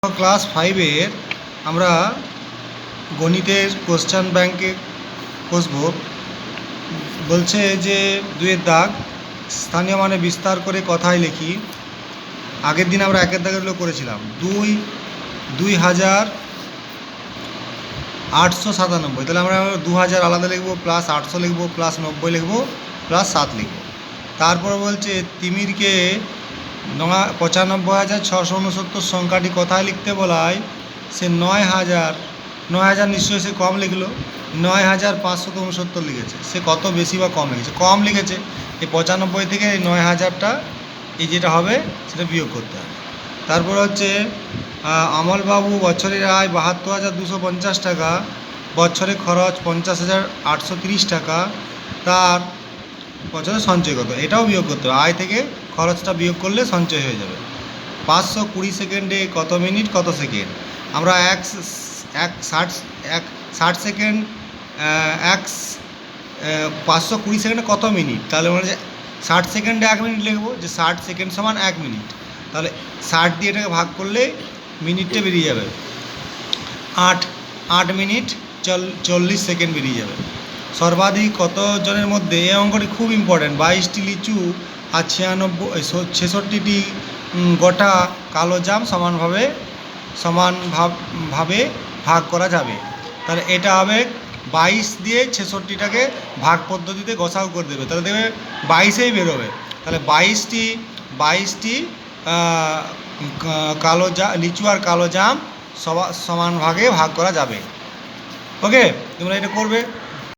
Class 5-এর আমরা গণিতের question ব্যাংকে বসবো। বলছে যে 2-এর দাগ স্থানীয় মানে বিস্তার করে কথায় লিখি। আগের দিন আমরা 1-এর দাগেরগুলো করেছিলাম। 2897, তাহলে আমরা 2000 আলাদা লিখবো, প্লাস 800 লিখবো, প্লাস 90 লিখবো, প্লাস 7 লিখবো। তারপর বলছে তিমিরকে 95,669 সংখ্যাটি কথায় লিখতে বলায় সে 9,000 নিশ্চয়ই সে কম লিখলো, 9,569 লিখেছে। সে কত বেশি বা কম লিখেছে? কম লিখেছে। এই 95 থেকে এই 9,000টা এই যেটা হবে সেটা বিয়োগ করতে হবে। তারপর হচ্ছে আমলবাবু বছরের আয় 72,250 টাকা, বছরে খরচ 50,830 টাকা, তার বছরে সঞ্চয় কত? এটাও বিয়োগ করতে হবে। আয় থেকে খরচটা বিয়োগ করলে সঞ্চয় হয়ে যাবে। 520 সেকেন্ডে কত মিনিট কত সেকেন্ড? আমরা 60 সেকেন্ড 520 সেকেন্ডে কত মিনিট? তাহলে মানে 60 সেকেন্ডে 1 মিনিট লিখবো, যে 60 সেকেন্ড সমান 1 মিনিট। তাহলে 60 দিয়ে এটাকে ভাগ করলে মিনিটটা বেরিয়ে যাবে 8 মিনিট 40 সেকেন্ড বেরিয়ে যাবে। সর্বাধিক কত জনের মধ্যে, এই অঙ্কটি খুব ইম্পর্ট্যান্ট, 22টি লিচু আর 66টি গোটা কালো জাম সমানভাবে ভাগ করা যাবে। তাহলে এটা হবে 22 দিয়ে 66টাকে ভাগ পদ্ধতিতে গসাগু করে দেবে, তাহলে দেবে 22-এই বেরোবে। তাহলে 22টি লিচু আর কালো জাম সমান ভাগে ভাগ করা যাবে। ওকে, তোমরা এটা করবে।